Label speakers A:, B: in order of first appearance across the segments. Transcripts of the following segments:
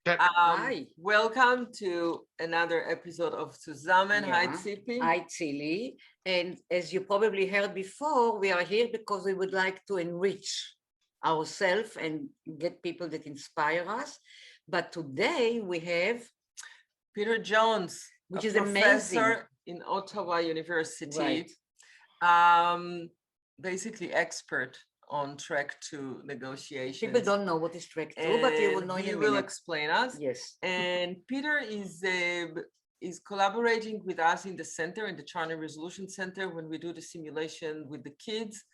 A: Okay.
B: Hi.
C: Welcome to another episode of Tzuzamen. Hi,
B: Yeah.
C: Tzipi.
B: Hi, Tzili. And as you probably heard before, we are here because we would like to enrich ourselves and get people that inspire us. But today we have,
C: Peter Jones,
B: which
C: a
B: is
C: professor
B: amazing.
C: in Ottawa University,
B: Right.
C: basically expert on track 2 negotiations.
B: People don't know what is track 2, but you will know in a
C: He will
B: minute.
C: explain us.
B: Yes.
C: And Peter is collaborating with us in the center, in the Charney Resolution Center, when we do the simulation with the kids.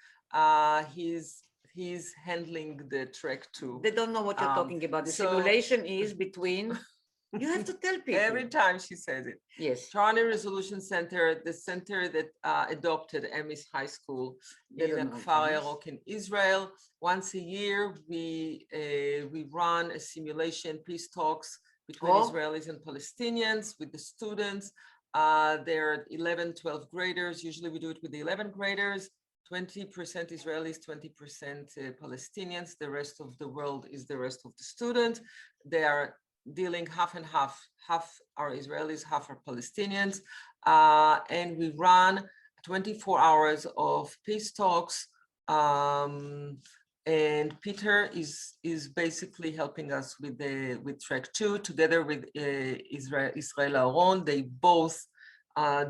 C: He's handling the track 2.
B: They don't know what you're talking about. The simulation is between, you have to tell people.
C: Every time she says it.
B: Yes.
C: Charney Resolution Center, the center that adopted Emis High School in Kfar Yarok in Israel. Once a year, we run a simulation peace talks between Israelis and Palestinians with the students. They're 11, 12 graders. Usually we do it with the 11 graders. 20% Israelis, 20% Palestinians. The rest of the world is the rest of the students. They are dealing half and half are Israelis, half are Palestinians. And we run 24 hours of peace talks. And Peter is basically helping us with track 2 together with Israel Aron. They both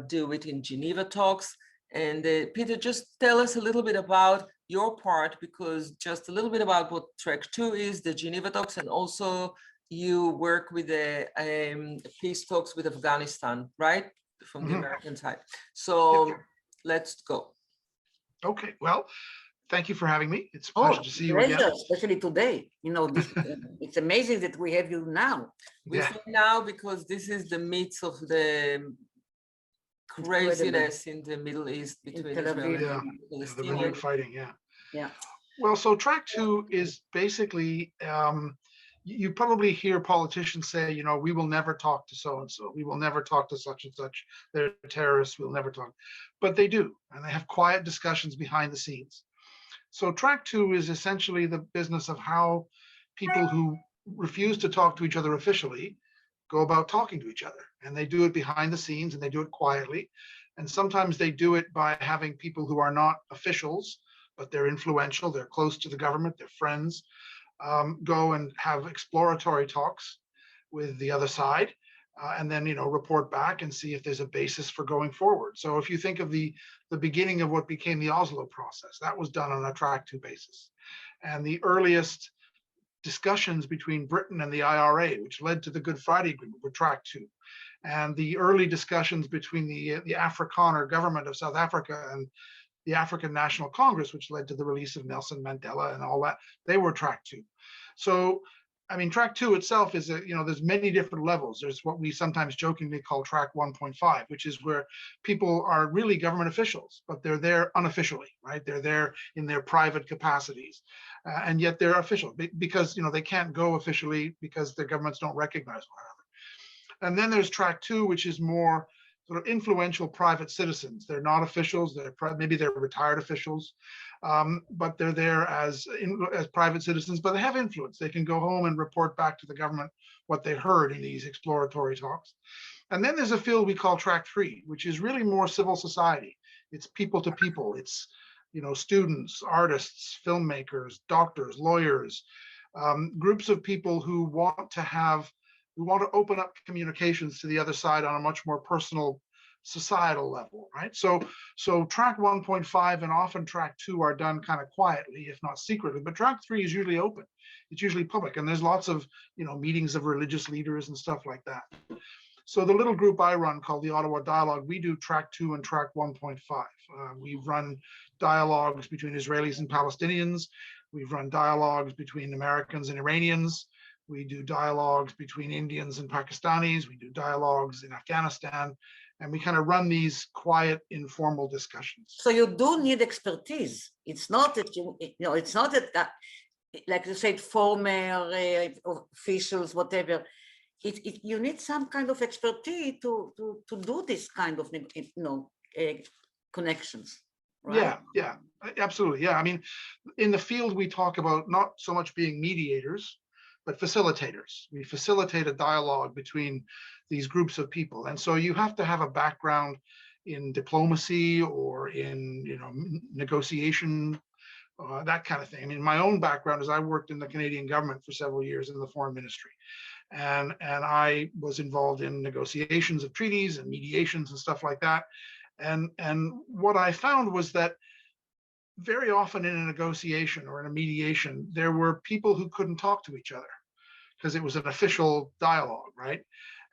C: do it in Geneva talks. And Peter, just tell us a little bit about your part, because just a little bit about what track 2 is, the Geneva talks, and also you work with the peace talks with Afghanistan, right? From the American side. So let's go.
A: Okay, well, thank you for having me. It's a pleasure to see you again.
B: Especially today. You know, it's amazing that we have you now.
C: We say now because this is the midst of the craziness in the Middle East between Israel and Palestinians.
A: The renewed fighting,
B: Yeah.
A: Well, so track 2 is basically, you probably hear politicians say, you know, we will never talk to so-and-so. We will never talk to such and such. They're terrorists. We'll never talk. But they do. And they have quiet discussions behind the scenes. So track 2 is essentially the business of how people who refuse to talk to each other officially go about talking to each other. And they do it behind the scenes, and they do it quietly. And sometimes they do it by having people who are not officials, but they're influential, they're close to the government, they're friends, go and have exploratory talks with the other side, and then, you know, report back and see if there's a basis for going forward. So if you think of the beginning of what became the Oslo process, that was done on a track 2 basis. And the earliest discussions between Britain and the IRA, which led to the Good Friday Agreement, were track 2. And the early discussions between the Afrikaner government of South Africa and the African National Congress, which led to the release of Nelson Mandela and all that, they were track 2. So, I mean, track 2 itself is, there's many different levels. There's what we sometimes jokingly call track 1.5, which is where people are really government officials, but they're there unofficially, right? They're there in their private capacities, and yet they're official because, they can't go officially because their governments don't recognize one another. And then there's track 2, which is more sort of influential private citizens. They're not officials. Maybe they're retired officials, but they're there as private citizens, but they have influence. They can go home and report back to the government what they heard in these exploratory talks. And then there's a field we call track 3, which is really more civil society. It's people to people. It's, students, artists, filmmakers, doctors, lawyers, groups of people who want to open up communications to the other side on a much more personal societal level, right? So track 1.5 and often track 2 are done kind of quietly, if not secretly, but track 3 is usually open. It's usually public, and there's lots of, meetings of religious leaders and stuff like that. So the little group I run called the Ottawa Dialogue, we do track 2 and track 1.5. We run dialogues between Israelis and Palestinians. We've run dialogues between Americans and Iranians. We do dialogues between Indians and Pakistanis. We do dialogues in Afghanistan, and we kind of run these quiet, informal discussions.
B: So you do need expertise. It's not that it's not that, like you said, former officials, whatever. You need some kind of expertise to do this kind of connections. Right?
A: Yeah, absolutely. Yeah, I mean, in the field we talk about not so much being mediators, but facilitators. We facilitate a dialogue between these groups of people. And so you have to have a background in diplomacy or in, negotiation, that kind of thing. I mean, my own background is I worked in the Canadian government for several years in the foreign ministry. And I was involved in negotiations of treaties and mediations and stuff like that. And what I found was that very often in a negotiation or in a mediation, there were people who couldn't talk to each other because it was an official dialogue, right?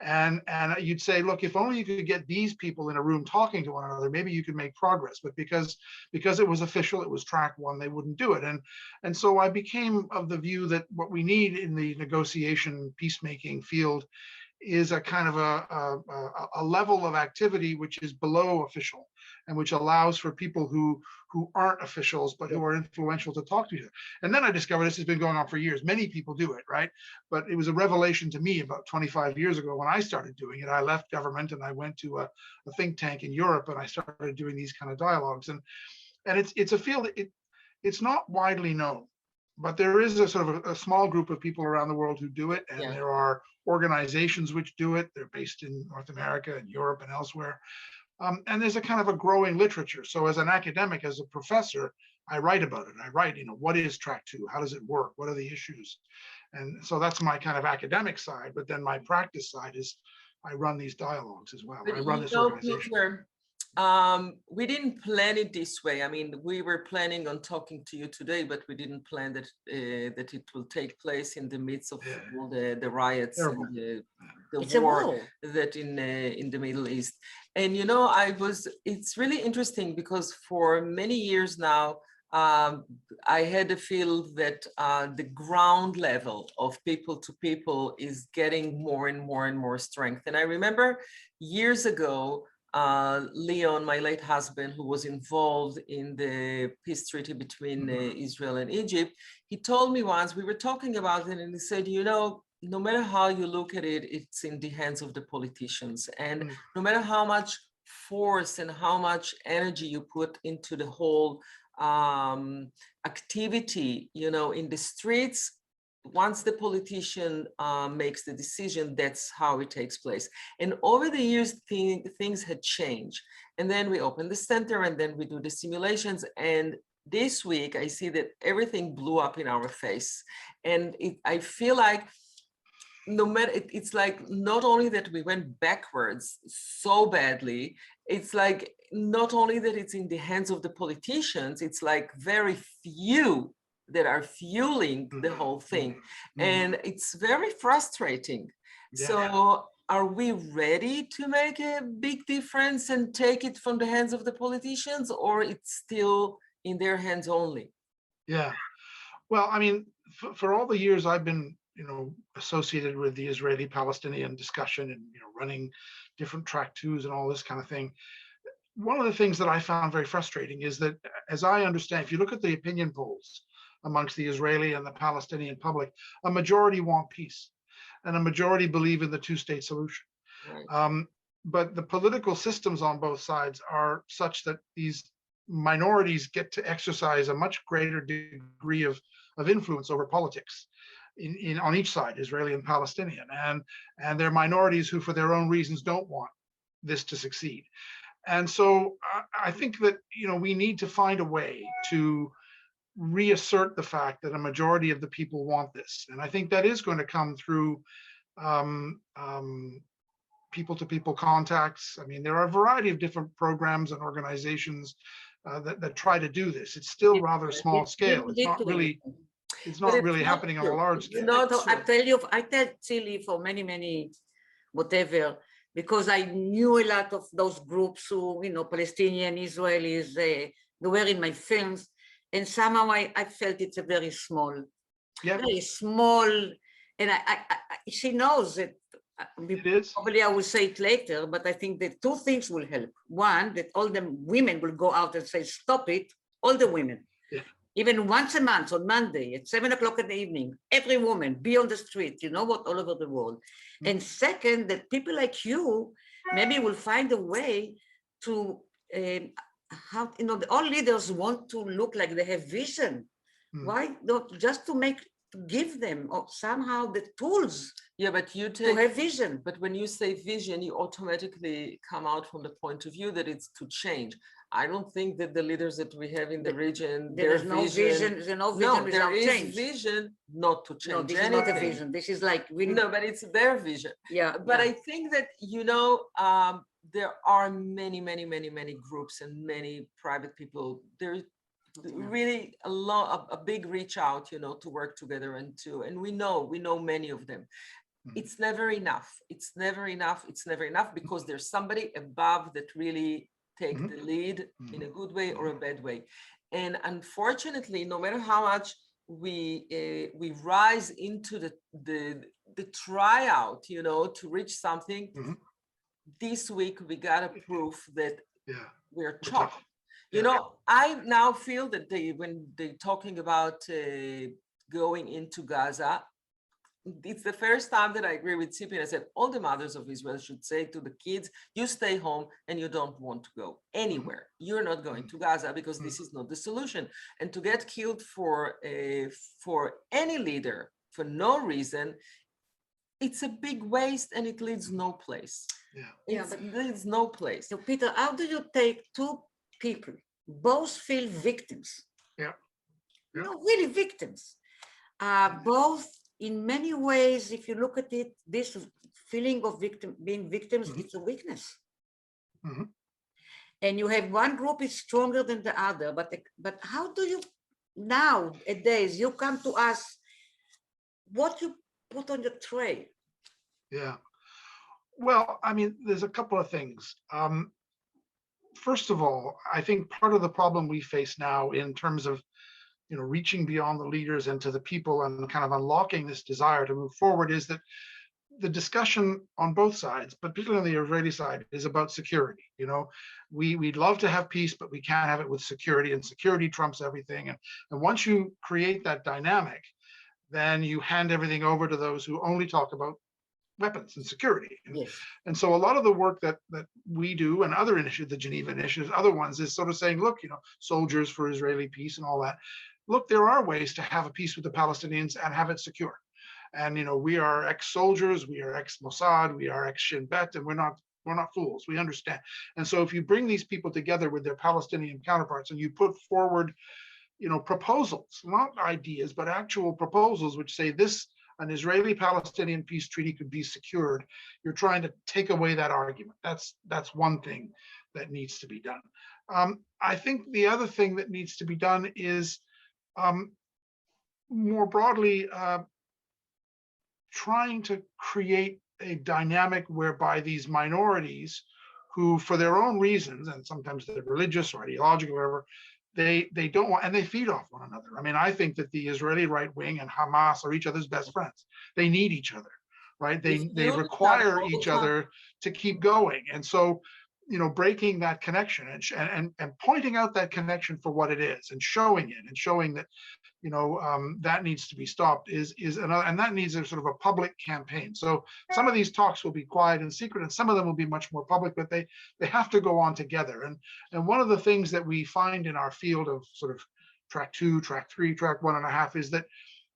A: And you'd say, look, if only you could get these people in a room talking to one another, maybe you could make progress. But because it was official, it was track one, they wouldn't do it. And so I became of the view that what we need in the negotiation peacemaking field is a kind of a level of activity which is below official and which allows for people who aren't officials but who are influential to talk to each other. And then I discovered this has been going on for years. Many people do it, right? But it was a revelation to me about 25 years ago when I started doing it. I left government and I went to a think tank in Europe and I started doing these kind of dialogues. And it's a field, it's not widely known, but there is a sort of a small group of people around the world who do it. And there are organizations which do it. They're based in North America and Europe and elsewhere. And there's a kind of a growing literature. So as an academic, as a professor, I write about it. I write, what is track two? How does it work? What are the issues? And so that's my kind of academic side. But then my practice side is I run these dialogues as well.
C: But
A: I run this organization.
C: Peter, we didn't plan it this way. I mean, we were planning on talking to you today, but we didn't plan that that it will take place in the midst of all the riots and the war that in the Middle East. And it's really interesting because for many years now, I had a feel that the ground level of people to people is getting more and more and more strength. And I remember years ago, Leon, my late husband, who was involved in the peace treaty between Israel and Egypt, he told me once, we were talking about it, and he said, no matter how you look at it, it's in the hands of the politicians. And no matter how much force and how much energy you put into the whole activity, in the streets, once the politician makes the decision, that's how it takes place. And over the years, things had changed. And then we open the center and then we do the simulations. And this week, I see that everything blew up in our face. And I feel like it's like not only that we went backwards so badly, it's like not only that it's in the hands of the politicians, it's like very few that are fueling the whole thing. And it's very frustrating. So are we ready to make a big difference and take it from the hands of the politicians, or it's still in their hands only?
A: Yeah. Well, I mean, for all the years I've been, associated with the Israeli-Palestinian discussion and, running different track twos and all this kind of thing, one of the things that I found very frustrating is that, as I understand, if you look at the opinion polls amongst the Israeli and the Palestinian public, a majority want peace and a majority believe in the two-state solution. Right. But the political systems on both sides are such that these minorities get to exercise a much greater degree of influence over politics on each side, Israeli and Palestinian. And they're minorities who, for their own reasons, don't want this to succeed. And so I think that, we need to find a way to reassert the fact that a majority of the people want this. And I think that is going to come through people-to-people contacts. I mean, there are a variety of different programs and organizations that try to do this. It's still rather small scale. It's not really happening on a large scale.
B: I tell Tzili for many, whatever, because I knew a lot of those groups who, Palestinian, Israelis, they were in my films. And somehow I felt it's a very small, very small, and she knows that.
A: It is.
B: Probably I will say it later, but I think that two things will help. One, that all the women will go out and say, stop it, all the women. Yeah. Even once a month on Monday at 7 o'clock in the evening, every woman be on the street, all over the world. And second, that people like you maybe will find a way to, all leaders want to look like they have vision. Why not just to make to give them or somehow the tools
C: Yeah, but you
B: to
C: take,
B: have vision.
C: but when you say vision, you automatically come out from the point of view that it's to change. I don't think that the leaders that we have in the region,
B: There
C: their
B: is no vision. There's no vision
C: no,
B: without
C: there is
B: change.
C: vision not to
B: No,
C: change
B: this is
C: anything.
B: not a vision. This is like really.
C: No, but it's their vision.
B: Yeah.
C: But
B: yeah.
C: I think that, there are many, many, many, many groups and many private people. There's really a big reach out, to work together and we know many of them. It's never enough. It's never enough. It's never enough because there's somebody above that really take the lead in a good way or a bad way. And unfortunately, no matter how much we rise into the tryout, to reach something, this week we got a proof that we're tough. I now feel that when they're talking about going into Gaza, it's the first time that I agree with Tzipi, and I said all the mothers of Israel should say to the kids, you stay home and you don't want to go anywhere. You're not going to Gaza because this is not the solution. And to get killed for any leader for no reason, it's a big waste and it leads no place. It leads no place.
B: So Peter, how do you take two people, both feel victims? No, really victims. Both in many ways, if you look at it, this feeling of being victims, it's a weakness. And you have one group is stronger than the other, but how do you nowadays, you come to us, what you put on your tray?
A: Well, I mean, there's a couple of things. First of all, I think part of the problem we face now in terms of reaching beyond the leaders and to the people and kind of unlocking this desire to move forward is that the discussion on both sides, but particularly on the Israeli side, is about security. We'd love to have peace, but we can't have it with security, and security trumps everything. And once you create that dynamic, then you hand everything over to those who only talk about weapons and security. And so a lot of the work that we do and other initiatives, the Geneva initiatives, other ones, is sort of saying, look, soldiers for Israeli peace and all that. Look, there are ways to have a peace with the Palestinians and have it secure. And we are ex-soldiers, we are ex-Mossad, we are ex-Shin Bet, and we're not fools. We understand. And so if you bring these people together with their Palestinian counterparts and you put forward, proposals, not ideas, but actual proposals which say an Israeli-Palestinian peace treaty could be secured, you're trying to take away that argument. That's one thing that needs to be done. I think the other thing that needs to be done is more broadly trying to create a dynamic whereby these minorities who, for their own reasons, and sometimes they're religious or ideological or whatever, they don't want, and they feed off one another. I mean, I think that the Israeli right wing and Hamas are each other's best friends. They need each other, right? They require each other to keep going. And so, breaking that connection and pointing out that connection for what it is and showing it and showing that, that needs to be stopped is another, and that needs a sort of a public campaign. So some of these talks will be quiet and secret, and some of them will be much more public, but they have to go on together. And one of the things that we find in our field of sort of track 2, track 3, track 1.5 is that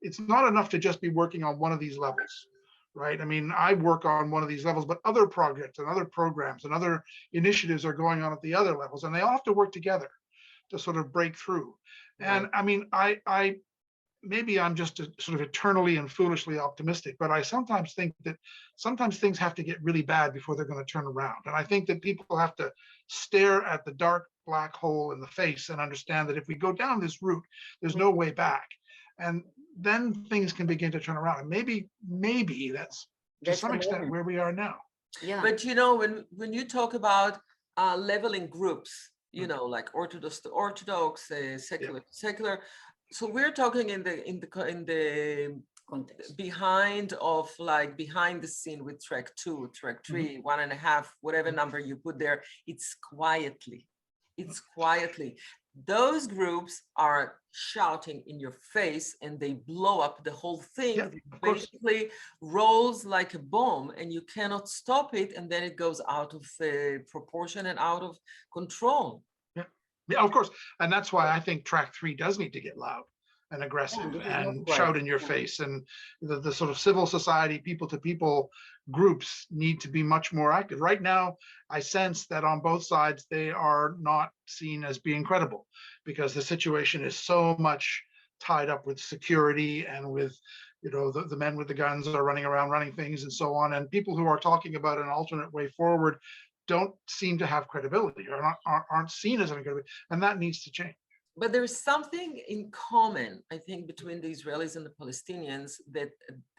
A: it's not enough to just be working on one of these levels, right? I mean, I work on one of these levels, but other projects and other programs and other initiatives are going on at the other levels, and they all have to work together to sort of break through. And I mean, I maybe I'm just sort of eternally and foolishly optimistic, but I sometimes think that sometimes things have to get really bad before they're going to turn around. And I think that people have to stare at the dark black hole in the face and understand that if we go down this route, there's no way back. And then things can begin to turn around. And maybe that's to some extent where we are now.
B: Yeah.
C: But when you talk about leveling groups, like Orthodox to Orthodox, secular. So we're talking in the context behind the scene with track 2, track 3, 1.5, whatever number you put there. It's quietly. Those groups are shouting in your face and they blow up the whole thing.
A: Yeah,
C: it basically rolls like a bomb and you cannot stop it, and then it goes out of proportion and out of control.
A: Yeah, of course. And that's why I think track 3 does need to get loud. and aggressive
B: this is
A: and
B: not right.
A: shout in your face. And the sort of civil society, people to people groups need to be much more active. Right now, I sense that on both sides, they are not seen as being credible because the situation is so much tied up with security and with, the men with the guns are running around running things and so on. And people who are talking about an alternate way forward don't seem to have credibility or aren't seen as having credibility. And that needs to change.
C: But there's something in common, I think, between the Israelis and the Palestinians, that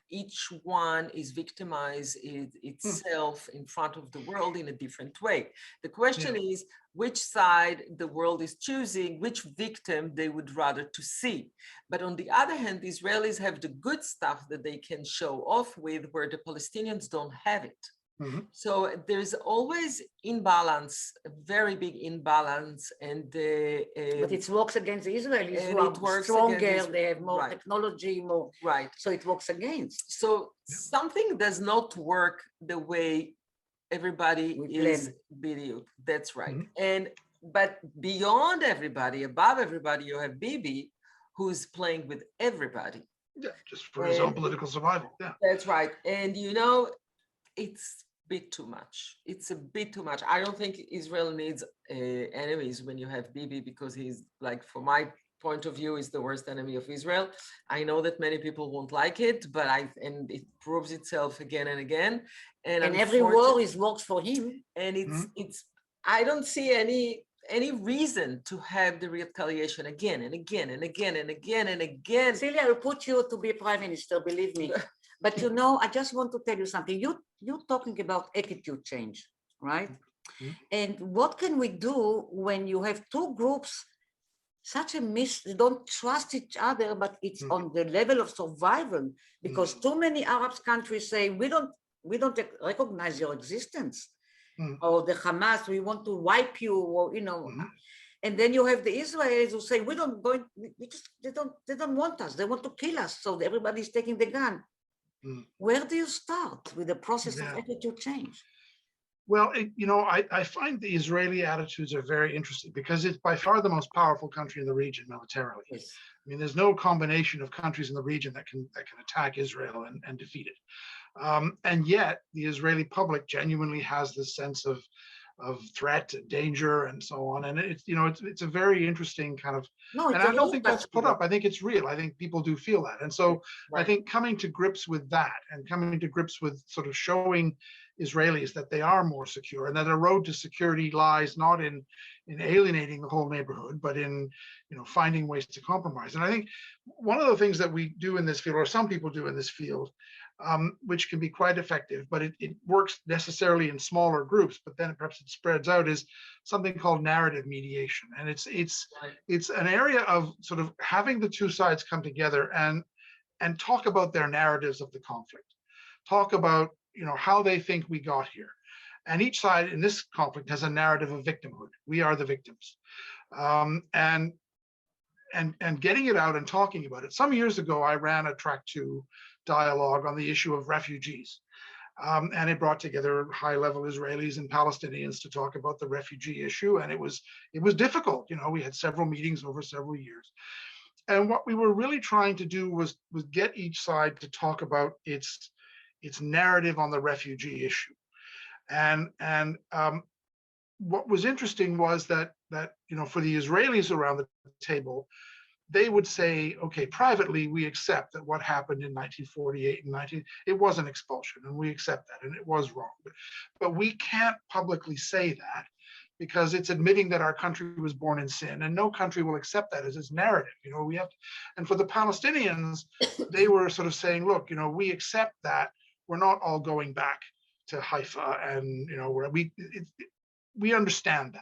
C: each one is victimized itself in front of the world in a different way. The question is which side the world is choosing, which victim they would rather to see. But on the other hand, the Israelis have the good stuff that they can show off with, where the Palestinians don't have it.
A: Mm-hmm.
C: So there's always imbalance, a very big imbalance, and
B: but it works against the Israelis
C: and
B: who
C: it
B: are
C: works
B: stronger,
C: against-
B: they have more
C: right.
B: technology, more,
C: right.
B: so it works against.
C: So something does not work the way everybody
B: We
C: is
B: plan.
C: video. That's right.
A: Mhm.
C: But beyond everybody, above everybody, you have Bibi, who's playing with everybody.
A: Yeah, just for his own political survival. Yeah.
C: That's right. And it's a bit too much. It's a bit too much. I don't think Israel needs enemies when you have Bibi, because he's, like, from my point of view, is the worst enemy of Israel. I know that many people won't like it, but and it proves itself again and again.
B: And every war works for him.
C: And it's I don't see any reason to have the retaliation again and again and again and again and again.
B: Tzili, I will put you to be prime minister, believe me. But I just want to tell you something. You're talking about attitude change, right?
A: Mm-hmm.
B: And what can we do when you have two groups, they don't trust each other, but it's on the level of survival, because too many Arab countries say, we don't recognize your existence. Or the Hamas, we want to wipe you, or and then you have the Israelis who say, they don't want us, they want to kill us, so everybody's taking the gun. Where do you start with the process of attitude change?
A: Well, I find the Israeli attitudes are very interesting because it's by far the most powerful country in the region militarily.
B: Yes.
A: I mean, there's no combination of countries in the region that can attack Israel and defeat it. And yet the Israeli public genuinely has this sense of threat and danger and so on. And it's a very interesting kind of, and I don't think that's put up. I think it's real. I think people do feel that. And so I think coming to grips with that and coming to grips with sort of showing Israelis that they are more secure and that a road to security lies not in alienating the whole neighborhood, but in finding ways to compromise. And I think one of the things that we do in this field, or some people do in this field, which can be quite effective, but it works necessarily in smaller groups, but then perhaps it spreads out, is something called narrative mediation. And it's an area of sort of having the two sides come together and talk about their narratives of the conflict, talk about how they think we got here. And each side in this conflict has a narrative of victimhood. We are the victims. And getting it out and talking about it. Some years ago, I ran a Track 2 dialogue on the issue of refugees. And it brought together high-level Israelis and Palestinians to talk about the refugee issue. And it was difficult. We had several meetings over several years. And what we were really trying to do was get each side to talk about its narrative on the refugee issue. And what was interesting was that for the Israelis around the table, they would say, okay, privately, we accept that what happened in 1948 and it was an expulsion, and we accept that, and it was wrong. But we can't publicly say that because it's admitting that our country was born in sin, and no country will accept that as its narrative. We have to, and for the Palestinians, they were sort of saying, look, we accept that we're not all going back to Haifa, and we understand that.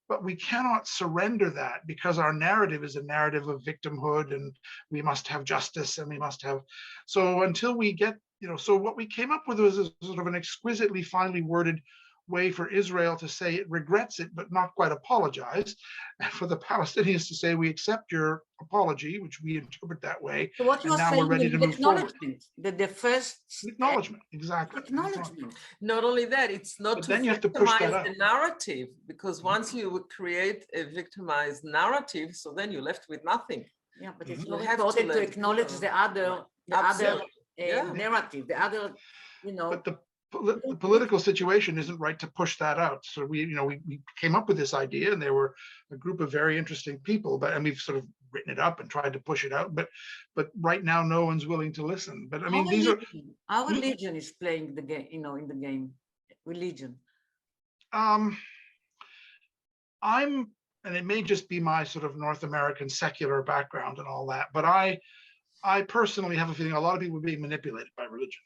A: But we cannot surrender that because our narrative is a narrative of victimhood, and we must have justice, and we must have. So until we get, so what we came up with was a sort of an exquisitely finely worded way for Israel to say it regrets it, but not quite apologize, and for the Palestinians to say, we accept your apology, which we interpret that way.
B: So what you are saying is acknowledgement, the first
A: acknowledgement, exactly.
B: Acknowledgement.
C: Not only that, it's not
A: But
C: to
A: then you have to push that
C: victimize
A: out.
C: the narrative, because once you create a victimized narrative, so then you're left with nothing.
B: Yeah, but it's
C: You
B: more
C: have to
B: important to
C: let
B: acknowledge
C: go.
B: the other
C: Absolutely. Yeah.
B: narrative, the other,
A: But the political situation isn't right to push that out. So we came up with this idea, and there were a group of very interesting people, and we've sort of written it up and tried to push it out. But right now, no one's willing to listen. But I mean,
B: our religion is playing the game, in the game. Religion.
A: And it may just be my sort of North American secular background and all that, but I personally have a feeling a lot of people are being manipulated by religion.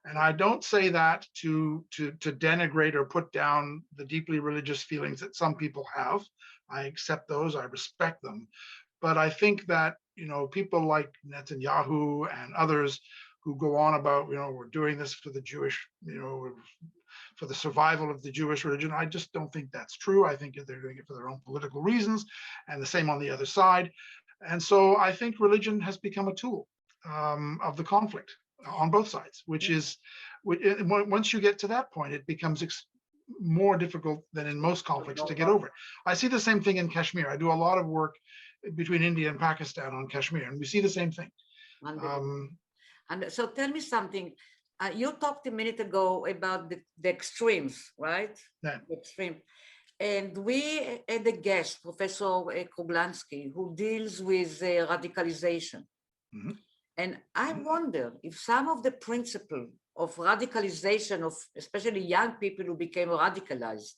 A: And I don't say that to denigrate or put down the deeply religious feelings that some people have. I accept those, I respect them. But I think that, people like Netanyahu and others who go on about, we're doing this for the Jewish, for the survival of the Jewish religion. I just don't think that's true. I think they're doing it for their own political reasons, and the same on the other side. And so I think religion has become a tool of the conflict on both sides, which is, once you get to that point, it becomes more difficult than in most conflicts to get over. I see the same thing in Kashmir. I do a lot of work between India and Pakistan on Kashmir, and we see the same thing.
B: And so tell me something. You talked a minute ago about the extremes, right?
A: Yeah.
B: The extreme. And we had a guest, Professor Kruglansky, who deals with radicalization.
A: Mm-hmm.
B: And I wonder if some of the principle of radicalization of especially young people who became radicalized,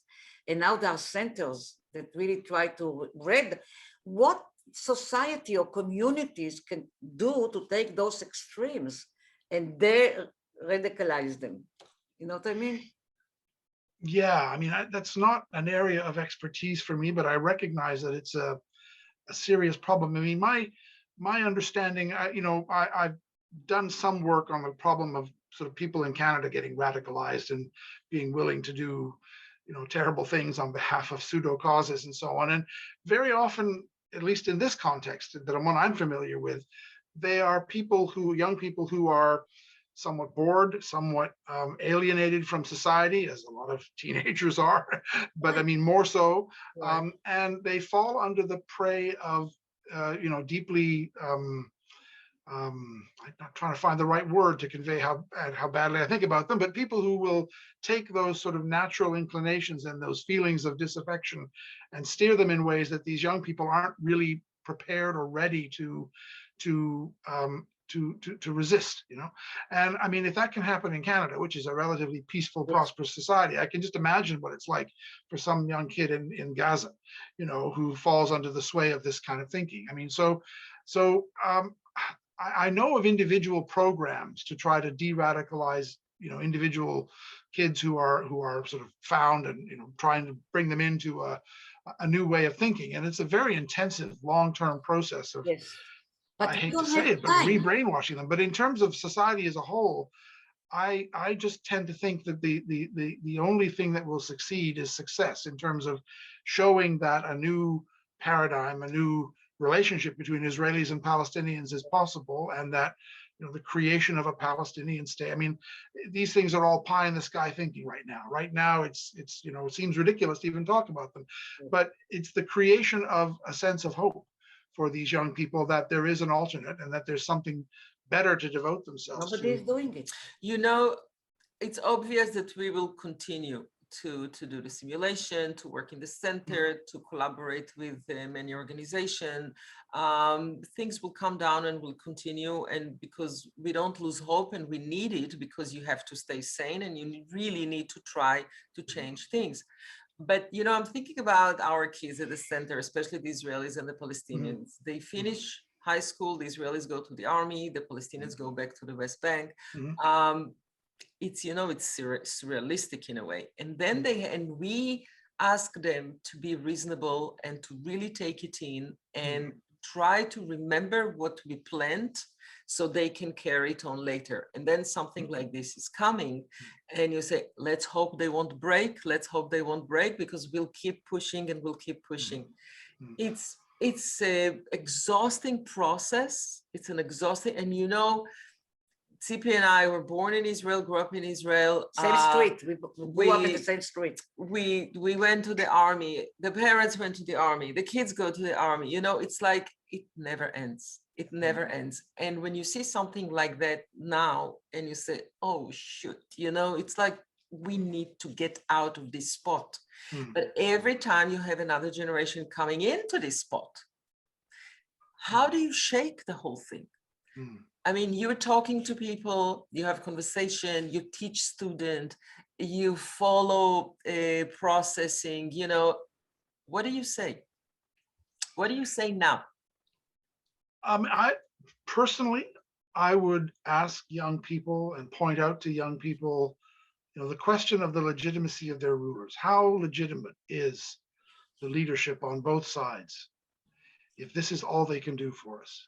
B: and now there are centers that really try to read what society or communities can do to take those extremes and radicalize them. You know what I mean?
A: Yeah, I mean, that's not an area of expertise for me, but I recognize that it's a serious problem. I mean, my understanding, I've done some work on the problem of sort of people in Canada getting radicalized and being willing to do, terrible things on behalf of pseudo causes and so on. And very often, at least in this context, that one I'm familiar with, they are young people who are somewhat bored, somewhat alienated from society, as a lot of teenagers are, but I mean, more so.
C: Right.
A: And they fall under the prey of, deeply, I'm not trying to find the right word to convey how badly I think about them, but people who will take those sort of natural inclinations and those feelings of disaffection and steer them in ways that these young people aren't really prepared or ready to resist, And I mean, if that can happen in Canada, which is a relatively peaceful, prosperous society, I can just imagine what it's like for some young kid in Gaza, who falls under the sway of this kind of thinking. I mean, so I know of individual programs to try to de-radicalize, individual kids who are sort of found, and trying to bring them into a new way of thinking. And it's a very intensive, long-term process of,
B: yes. But
A: I hate to say it, but re-brainwashing them. But in terms of society as a whole, I just tend to think that the only thing that will succeed is success in terms of showing that a new paradigm, a new relationship between Israelis and Palestinians is possible, and that the creation of a Palestinian state. I mean, these things are all pie in the sky thinking right now. Right now, it's it seems ridiculous to even talk about them, but it's the creation of a sense of hope for these young people, that there is an alternate and that there's something better to devote themselves to.
B: Nobody is doing it.
C: It's obvious that we will continue to do the simulation, to work in the center, to collaborate with many organizations. Things will come down and will continue, and because we don't lose hope, and we need it, because you have to stay sane and you really need to try to change things. But, I'm thinking about our kids at the center, especially the Israelis and the Palestinians. They finish high school, the Israelis go to the army, the Palestinians go back to the West Bank. It's surrealistic in a way. And then we ask them to be reasonable and to really take it in and try to remember what we planned, so they can carry it on later. And then something like this is coming, and you say, let's hope they won't break. Let's hope they won't break, because we'll keep pushing and we'll keep pushing. It's an exhausting process. It's an exhausting, and Tzipi and I were born in Israel, grew up in Israel.
B: Same street. We grew up in the same street.
C: We went to the army. The parents went to the army. The kids go to the army. You know, it's like it never ends. It never ends. And when you see something like that now, and you say, "Oh shoot," you know, it's like we need to get out of this spot. But every time you have another generation coming into this spot, how do you shake the whole thing? I mean, you're talking to people, you have conversation, you teach students, you follow processing, you know, what do you say? What do you say now?
A: I personally, I would ask young people and point out to young people, you know, the question of the legitimacy of their rulers. How legitimate is the leadership on both sides if this is all they can do for us?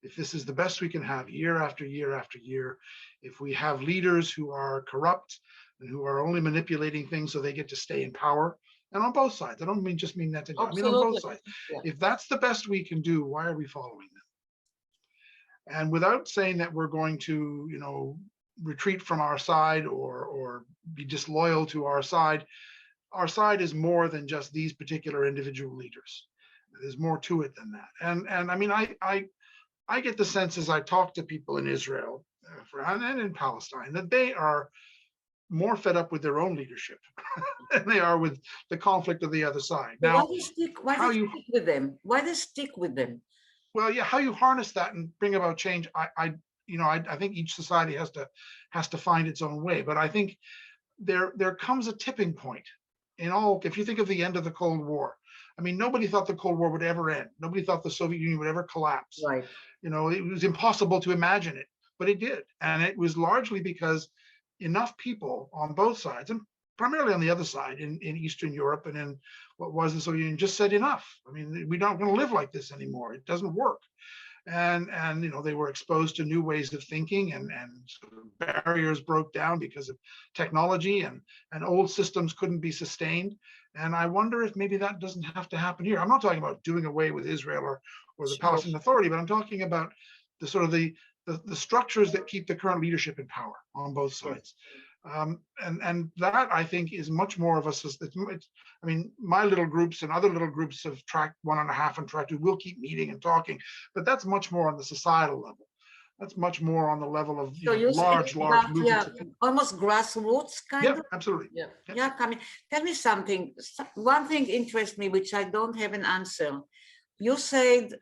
A: If this is the best we can have year after year after year, if we have leaders who are corrupt and who are only manipulating things so they get to stay in power, and on both sides, I don't just mean that, I mean on both sides.
C: Yeah.
A: If that's the best we can do, why are we following them? And without saying that we're going to, you know, retreat from our side or be disloyal to our side is more than just these particular individual leaders. There's more to it than that. And I mean, I get the sense as I talk to people in Israel and in Palestine that they are more fed up with their own leadership than they are with the conflict of the other side. Now,
B: why do you stick with them? Why do you stick with them?
A: Well, yeah, how you harness that and bring about change, I think each society has to find its own way. But I think there comes a tipping point in all. If you think of the end of the Cold War, I mean, nobody thought the Cold War would ever end. Nobody thought the Soviet Union would ever collapse.
B: Right.
A: You know, it was impossible to imagine it, but it did. And it was largely because enough people on both sides, and primarily on the other side in Eastern Europe and in what was the Soviet Union, just said enough. I mean, we're not going to live like this anymore. It doesn't work. And you know, they were exposed to new ways of thinking, and sort of barriers broke down because of technology, and old systems couldn't be sustained. And I wonder if maybe that doesn't have to happen here. I'm not talking about doing away with Israel or the Palestinian Authority, but I'm talking about the sort of the structures that keep the current leadership in power on both sides. And that, I think, is much more of us. I mean, my little groups and other little groups of track 1.5 and track 2 will keep meeting and talking, but that's much more on the societal level. That's much more on the level of large movements.
B: Almost grassroots kind of.
A: Absolutely.
B: Yeah. Tell me something. One thing interests me, which I don't have an answer. You said,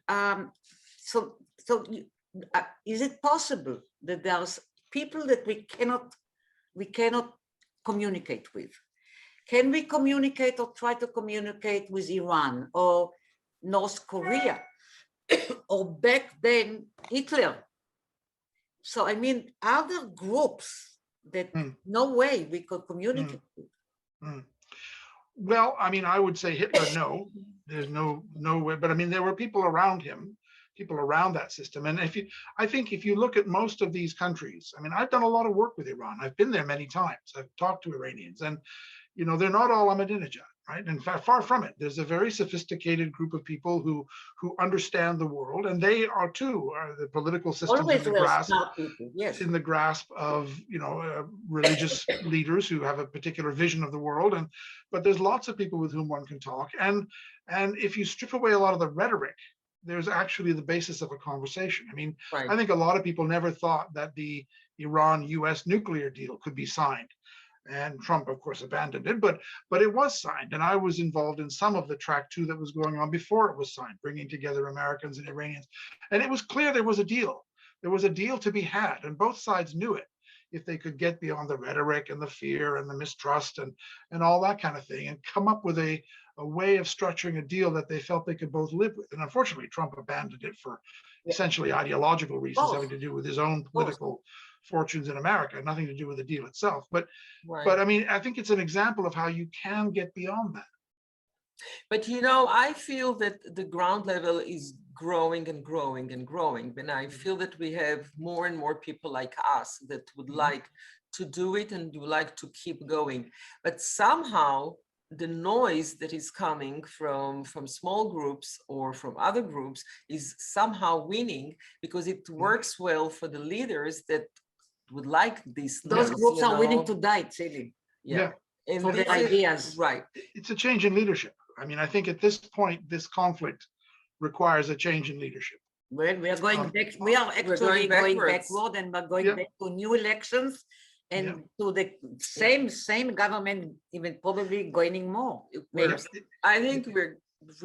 B: is it possible that there's people that we cannot communicate with? Can we communicate or try to communicate with Iran or North Korea or back then Hitler? So I mean, other groups that no way we could communicate with.
A: Well, I mean, I would say Hitler, no, there's no way. But I mean, there were people around him, people around that system. And I think if you look at most of these countries, I mean, I've done a lot of work with Iran. I've been there many times. I've talked to Iranians, and you know, they're not all Ahmadinejad, right? In fact, far from it. There's a very sophisticated group of people who understand the world, and they are too the political systems in the grasp of, you know, religious leaders who have a particular vision of the world. But there's lots of people with whom one can talk, and if you strip away a lot of the rhetoric, there's actually the basis of a conversation. I mean, I think a lot of people never thought that the Iran-US nuclear deal could be signed. And Trump, of course, abandoned it, but it was signed. And I was involved in some of the track 2 that was going on before it was signed, bringing together Americans and Iranians. And it was clear there was a deal. There was a deal to be had, and both sides knew it. If they could get beyond the rhetoric and the fear and the mistrust and all that kind of thing, and come up with a way of structuring a deal that they felt they could both live with. And unfortunately, Trump abandoned it for essentially ideological reasons having to do with his own political fortunes in America, nothing to do with the deal itself. But I mean, I think it's an example of how you can get beyond that.
C: But you know, I feel that the ground level is growing and growing and growing. And I feel that we have more and more people like us that would like to do it and would like to keep going. But somehow the noise that is coming from small groups or from other groups is somehow winning, because it works well for the leaders that would like these
B: Those
C: things,
B: groups
C: you
B: are willing
C: know?
B: to die, Tzili,
C: Yeah. And
B: for
C: this
B: their
C: is-
B: ideas.
C: Right.
A: It's a change in leadership. I mean, I think at this point, this conflict requires a change in leadership.
B: Well, we are going back, we are actually
C: going
B: going
C: backwards.
B: backward, and we're going
A: Yeah.
B: back to new elections and
A: Yeah.
B: to the same government, even probably gaining more.
C: We're-
B: Maybe.
C: I think we're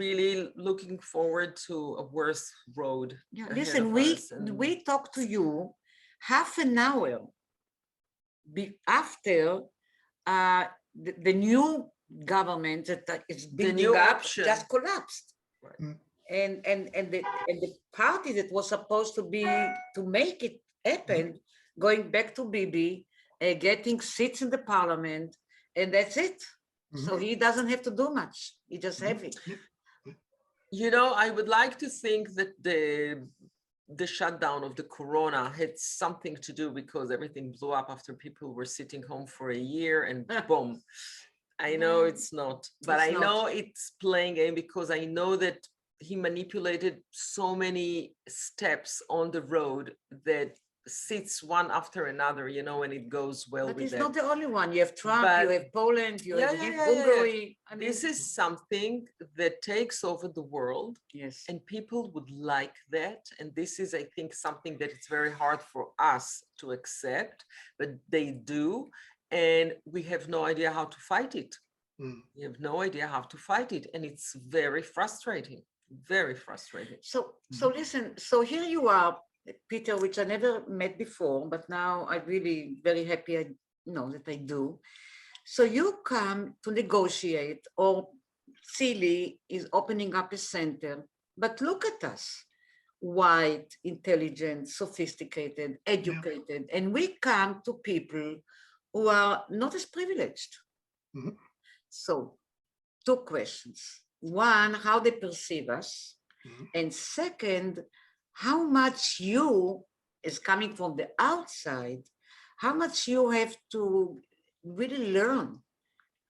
C: really looking forward to a worse road.
B: Yeah,
C: ahead
B: listen,
C: of
B: we
C: us, and-
B: we talked to you half an hour after the new government that is building
C: new
B: up
C: option.
B: just collapsed.
C: Right.
A: Mm.
B: And the party that was supposed to be to make it happen, going back to Bibi, getting seats in the parliament, and that's it. So he doesn't have to do much. He just have it.
C: You know, I would like to think that the shutdown of the corona had something to do because everything blew up after people were sitting home for a year and boom. I know it's not, but
B: It's
C: I know
B: not.
C: it's playing game because I know that he manipulated so many steps on the road that sits one after another, you know, and it goes well
B: But
C: with
B: it's
C: that.
B: not the only one. You have Trump,
C: But-
B: you have Poland, you
C: Yeah,
B: have
C: yeah, yeah, yeah, yeah.
B: Hungary. I mean,
C: This is something that takes over the world.
B: yes.
C: And people would like that. And this is, I think, something that it's very hard for us to accept, but they do. And we have no idea how to fight it.
A: Mm.
C: We have no idea how to fight it. And it's very frustrating, very frustrating.
B: So listen, so here you are, Peter, which I never met before, but now I'm really very happy I know that I do. So you come to negotiate, or Tzili is opening up a center, but look at us, white, intelligent, sophisticated, educated, and we come to people who are not as privileged.
A: Mhm.
B: So 2 questions. One, how they perceive us.
A: Mhm.
B: And second, how much you, is coming from the outside, how much you have to really learn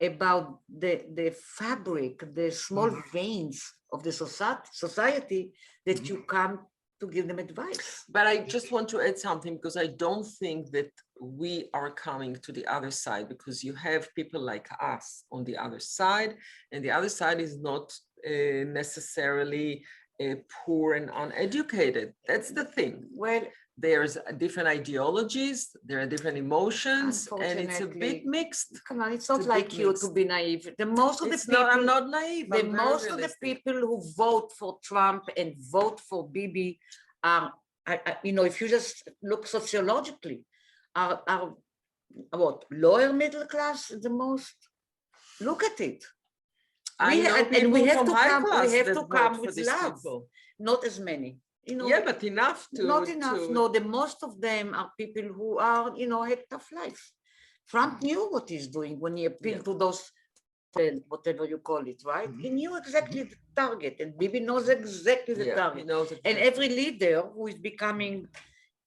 B: about the fabric, the small veins of the society that you come to give them advice.
C: But I just want to add something because I don't think that we are coming to the other side because you have people like us on the other side, and the other side is not necessarily poor and uneducated. That's the thing.
B: Well,
C: There's different ideologies, there are different emotions, and it's a bit
B: Unfortunately,
C: mixed.
B: come on, it's not
C: It's a bit
B: like you to
C: mixed.
B: be naive. The most of the
C: It's
B: people,
C: not, I'm not naive.
B: the
C: I'm very
B: most of the
C: realistic.
B: people who vote for Trump and vote for Bibi are, you know, if you just look sociologically, are what, lower middle class the most? Look at it.
C: I know
B: And we
C: people
B: have
C: from
B: to
C: high
B: come,
C: class
B: we have
C: that
B: to
C: vote
B: come
C: for
B: with
C: these
B: love.
C: people.
B: Not as many. You know,
C: Yeah, but enough to
B: not enough.
C: to-
B: No, the most of them are people who are, you know, had tough life. Trump knew what he's doing when he appealed to those, whatever you call it, right? He knew exactly the target, and Bibi knows exactly the
C: yeah, he
B: target.
C: knows
B: And
C: exactly.
B: every leader who is becoming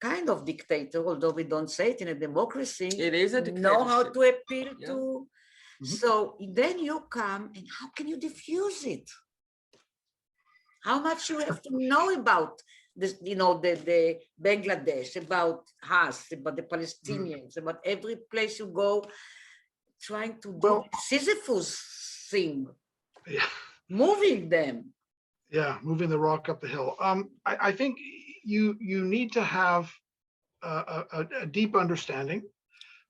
B: kind of dictator, although we don't say it in a democracy,
C: It is a
B: know how
C: dictatorship.
B: to appeal
C: Yeah.
B: to. So then you come, and how can you diffuse it? How much you have to know about this, you know, the Bangladesh, about us, about the Palestinians, about every place you go, trying to do
A: Well-
B: the Sisyphus thing,
A: Yeah.
B: moving them.
A: Yeah, moving the rock up the hill. I think you need to have a deep understanding,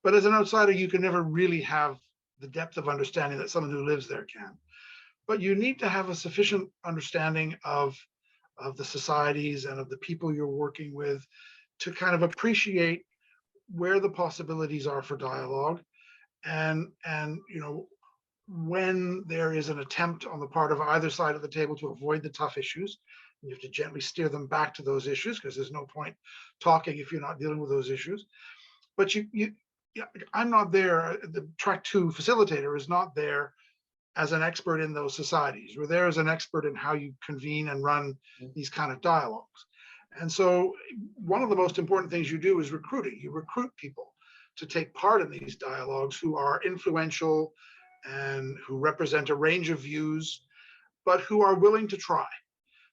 A: but as an outsider, you can never really have the depth of understanding that someone who lives there can. But you need to have a sufficient understanding of the societies and of the people you're working with to kind of appreciate where the possibilities are for dialogue, and you know, when there is an attempt on the part of either side of the table to avoid the tough issues, you have to gently steer them back to those issues because there's no point talking if you're not dealing with those issues. But I'm not there. The track 2 facilitator is not there as an expert in those societies. We're there as an expert in how you convene and run these kind of dialogues. And so one of the most important things you do is recruiting. You recruit people to take part in these dialogues who are influential and who represent a range of views, but who are willing to try.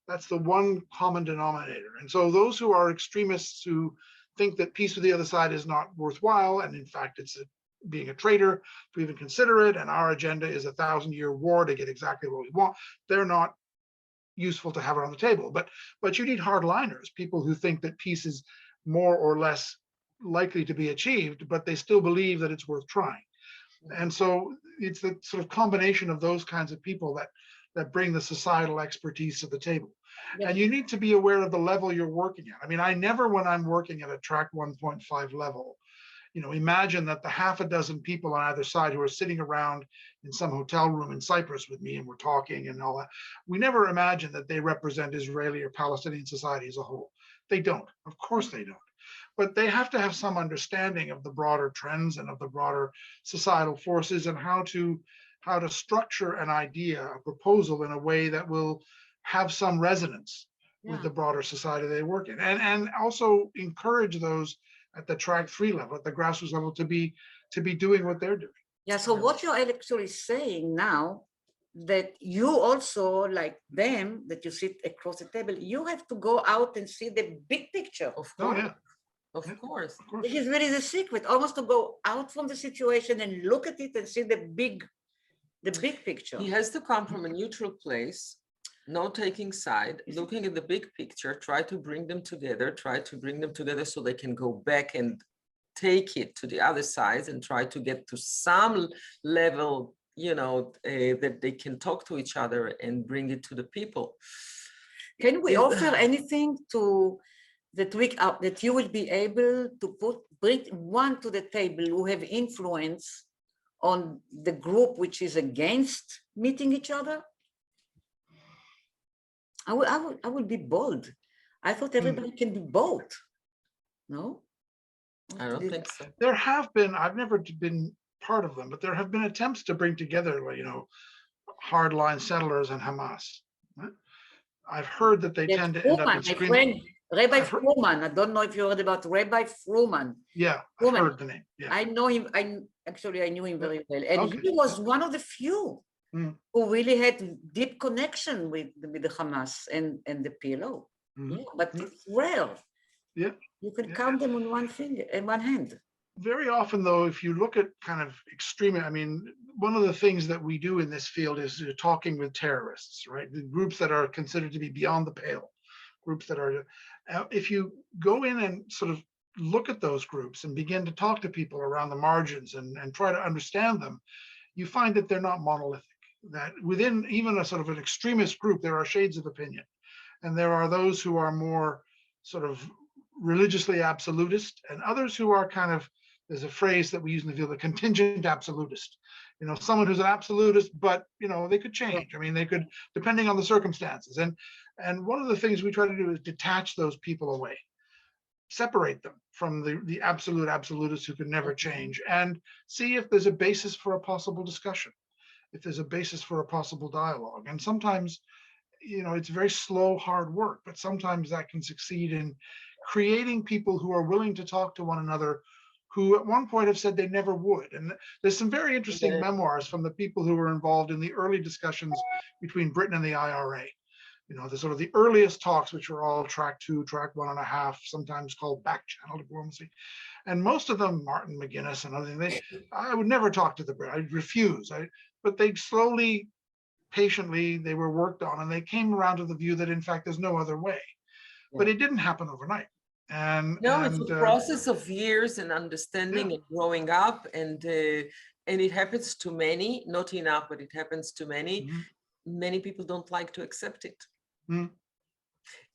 A: That's the one common denominator. And so those who are extremists who think that peace with the other side is not worthwhile, and in fact, it's being a traitor to even consider it, and our agenda is a 1,000-year war to get exactly what we want. They're not useful to have it on the table. But you need hardliners, people who think that peace is more or less likely to be achieved, but they still believe that it's worth trying. And so it's the sort of combination of those kinds of people that bring the societal expertise to the table.
B: Yeah.
A: And you need to be aware of the level you're working at. I mean, I never, when I'm working at a track 1.5 level, imagine that the half a dozen people on either side who are sitting around in some hotel room in Cyprus with me and we're talking and all that, we never imagine that they represent Israeli or Palestinian society as a whole. They don't. Of course they don't. But they have to have some understanding of the broader trends and of the broader societal forces and how to structure an idea, a proposal in a way that will have some resonance with the broader society they work in, and also encourage those at the track 3 level, at the grassroots level, to be doing what they're doing.
B: Yeah, so what you're actually saying now, that you also, like them, that you sit across the table, you have to go out and see the big picture.
C: Of
A: Oh,
C: course.
A: yeah.
C: Of course.
B: This is really the secret, almost to go out from the situation and look at it and see the big picture.
C: He has to come from a neutral place, no taking side, looking at the big picture, try to bring them together so they can go back and take it to the other side and try to get to some level, that they can talk to each other and bring it to the people.
B: Can we offer anything to that you will be able to bring one to the table who have influence on the group which is against meeting each other? I would be bold. I thought everybody can be bold. No?
C: I don't think so.
A: There have been, I've never been part of them, but there have been attempts to bring together, hardline settlers and Hamas. Right? I've heard that they tend to end up in
B: screaming. Rabbi Fruman. I don't know if you heard about Rabbi Fruman.
A: Yeah, I've heard the name. Yeah.
B: I know him. I knew him very well, and he was one of the few who really had deep connection with the Hamas and the PLO. Yeah, but it's rare.
A: Yeah,
B: you can count them on one finger and one hand.
A: Very often, though, if you look at kind of extreme, I mean, one of the things that we do in this field is talking with terrorists, right? The groups that are considered to be beyond the pale, groups that are, if you go in and sort of look at those groups and begin to talk to people around the margins and try to understand them, you find that they're not monolithic, that within even a sort of an extremist group, there are shades of opinion. And there are those who are more sort of religiously absolutist and others who are kind of, there's a phrase that we use in the field, a contingent absolutist. Someone who's an absolutist, but they could change. I mean, they could, depending on the circumstances. And one of the things we try to do is detach those people away, separate them from the absolute absolutists who can never change, and see if there's a basis for a possible discussion, if there's a basis for a possible dialogue. And sometimes, it's very slow, hard work, but sometimes that can succeed in creating people who are willing to talk to one another, who at one point have said they never would. And there's some very interesting memoirs from the people who were involved in the early discussions between Britain and the IRA. The sort of the earliest talks, which were all track 2, track 1.5, sometimes called back channel diplomacy. And most of them, Martin McGuinness and others, I would never talk to the Brits. I'd refuse. But they slowly, patiently, they were worked on, and they came around to the view that in fact there's no other way. But it didn't happen overnight.
C: It's a process of years and understanding and growing up, and it happens to many, not enough, but it happens to many. Many people don't like to accept it.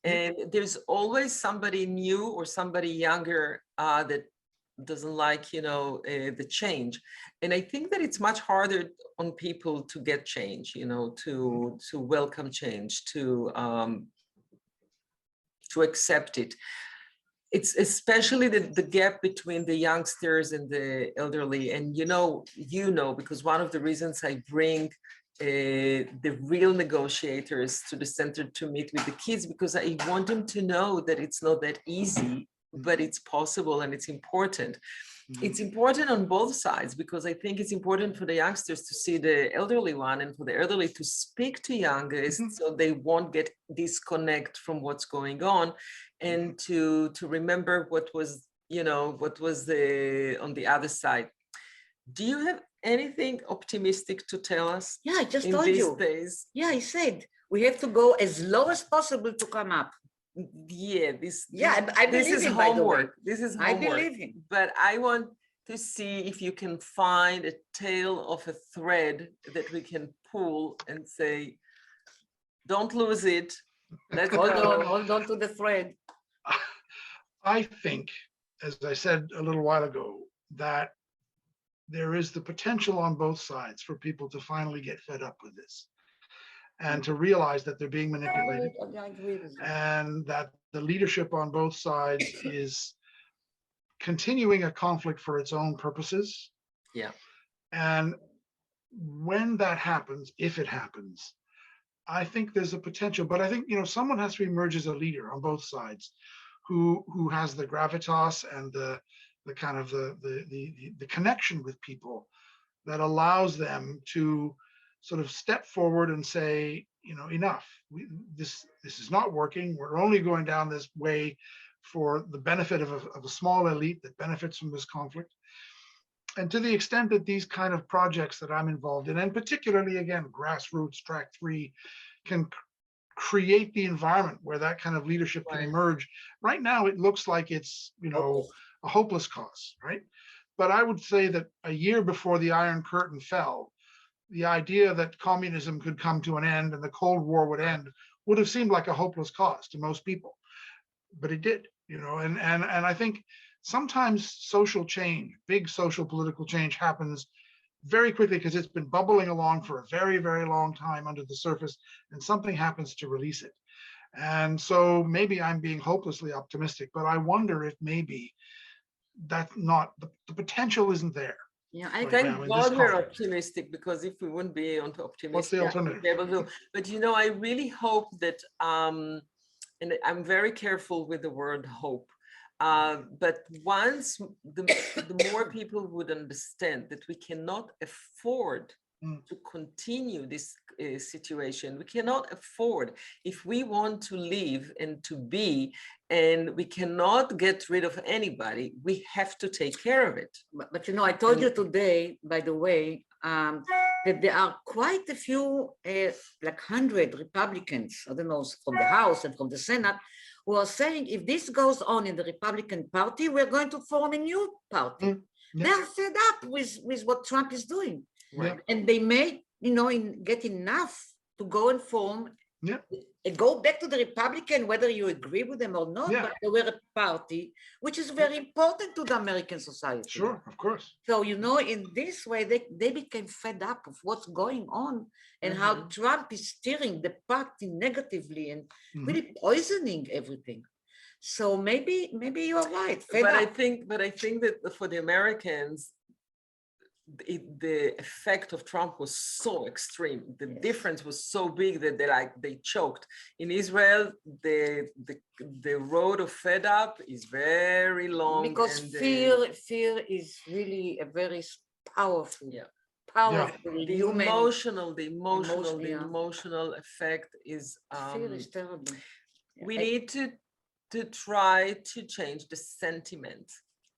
C: And there's always somebody new or somebody younger that doesn't like, the change. And I think that it's much harder on people to get change, to welcome change, to accept it. It's especially the gap between the youngsters and the elderly. And because one of the reasons I bring the real negotiators to the center to meet with the kids, because I want them to know that it's not that easy, but it's possible and it's important. It's important on both sides, because I think it's important for the youngsters to see the elderly one, and for the elderly to speak to youngest so they won't get disconnect from what's going on, and to remember what was what was on the other side. Do you have anything optimistic to tell us?
B: Yeah, I just
C: in
B: told
C: these
B: you.
C: days?
B: Yeah, I said we have to go as low as possible to come up.
C: Yeah,
B: I
C: this
B: believe
C: is
B: him, by the way.
C: homework. This is
B: I
C: homework.
B: believe him.
C: But I want to see if you can find a tail of a thread that we can pull and say, don't lose it. Let's
B: Hold on to the thread.
A: I think, as I said a little while ago, that there is the potential on both sides for people to finally get fed up with this and to realize that they're being manipulated,
B: I agree with you.
A: and that the leadership on both sides is continuing a conflict for its own purposes.
C: Yeah.
A: And when that happens, if it happens, I think there's a potential, but I think, someone has to emerge as a leader on both sides who has the gravitas and the kind of the connection with people that allows them to sort of step forward and say, enough. This is not working. We're only going down this way for the benefit of a small elite that benefits from this conflict. And to the extent that these kind of projects that I'm involved in, and particularly, again, grassroots track 3, can create the environment where that kind of leadership can emerge. Right now, it looks like it's, a hopeless cause, right? But I would say that a year before the Iron Curtain fell, the idea that communism could come to an end and the Cold War would end would have seemed like a hopeless cause to most people. But it did, and I think sometimes social change, big social political change, happens very quickly because it's been bubbling along for a very, very long time under the surface, and something happens to release it. And so maybe I'm being hopelessly optimistic, but I wonder if maybe that's not, the potential isn't there.
B: Yeah,
C: thank God we're optimistic, because if we wouldn't be optimistic,
A: what's the alternative?
C: But I really hope that, and I'm very careful with the word hope. But once the more people would understand that we cannot afford to continue this situation, we cannot afford, if we want to live and to be, and we cannot get rid of anybody, we have to take care of it.
B: But I told you today, by the way, that there are quite a few, like 100 Republicans, I don't know, from the House and from the Senate, who are saying, if this goes on in the Republican Party, we're going to form a new party. They're fed up with what Trump is doing.
C: Right.
B: And they may, get enough to go and form, go back to the Republican, whether you agree with them or not, but they were a party, which is very important to the American society.
A: Sure, of course.
B: So, in this way, they became fed up of what's going on and how Trump is steering the party negatively and really poisoning everything. So maybe you are right.
C: But I think that for the Americans, the effect of Trump was so extreme. The difference was so big that they choked. In Israel, the road of fed up is very long.
B: Because fear is really a very powerful,
C: the emotional effect is.
B: Fear is terrible.
C: We need to try to change the sentiment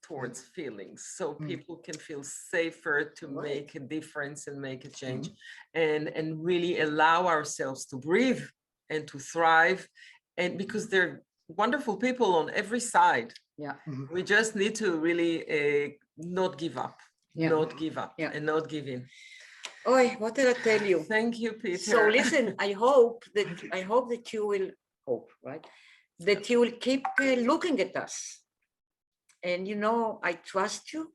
C: towards feelings, so people can feel safer to make a difference and make a change, and really allow ourselves to breathe and to thrive, and because they're wonderful people on every side. We just need to really not give up, and not give in.
B: Oh, what did I tell you?
C: Thank you, Peter.
B: So listen, I hope that you will that you will keep looking at us. And I trust you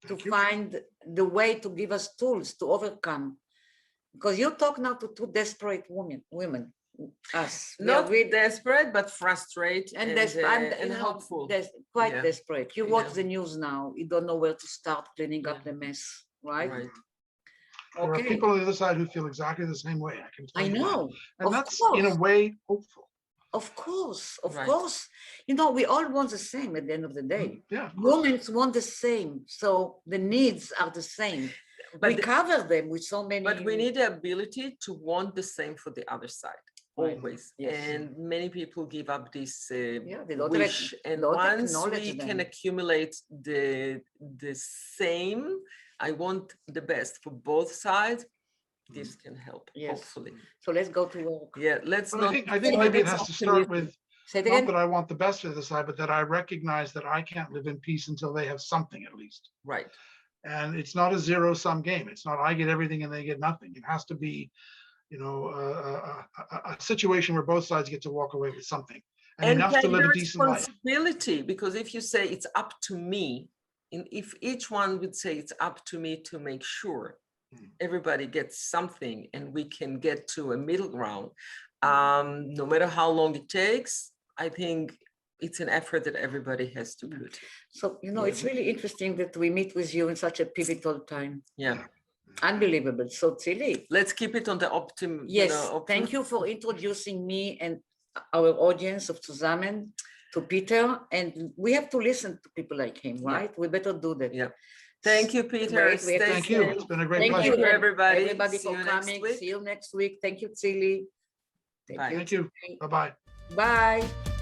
B: to find the way to give us tools to overcome. Because you talk now to two desperate women, us.
C: Not desperate, but frustrated and hopeful.
B: Quite desperate. You watch the news now. You don't know where to start cleaning up the mess, right?
A: There are people on the other side who feel exactly the same way. I can tell you.
B: I know.
A: And that's in a way hopeful.
B: Of course. We all want the same at the end of the day. Humans want the same, so the needs are the same. But we cover them with so many.
C: But we need the ability to want the same for the other side.
B: Right.
C: always.
B: Yes.
C: And many people give up this
B: They don't
C: wish. And
B: don't
C: once
B: acknowledge
C: we
B: them.
C: can accumulate the same, I want the best for both sides, this can help,
B: Yes.
C: hopefully.
B: So let's go to work.
C: Yeah, let's
A: But
C: not.
A: I think maybe it
C: let's
A: has to start
C: optimism.
A: with,
B: Say it
A: not
B: again.
A: that I want the best for the side, but that I recognize that I can't live in peace until they have something at least.
C: Right.
A: And it's not a zero-sum game. It's not I get everything and they get nothing. It has to be, you know, a situation where both sides get to walk away with something and enough
C: take
A: to live
C: the
A: a decent life.
C: responsibility, because if you say it's up to me, and if each one would say it's up to me to make sure everybody gets something and we can get to a middle ground, no matter how long it takes, I think it's an effort that everybody has to put.
B: So, you know, it's really interesting that we meet with you in such a pivotal time.
C: Yeah.
B: Unbelievable. So, Tzili,
C: Let's keep it on the optimum.
B: yes, thank you for introducing me and our audience of Tzuzamen to Peter. And we have to listen to people like him, right? We better do that.
C: Yeah. Thank you, Peter.
B: Great.
C: Stay
A: Thank you.
C: safe.
A: It's been a great
B: Thank
A: pleasure.
B: you,
C: everybody.
B: Everybody
C: See
B: for
C: you next
B: coming.
C: week.
B: See you next week. Thank you, Tzili.
C: Bye.
A: Thank you. Bye-bye.
B: Bye.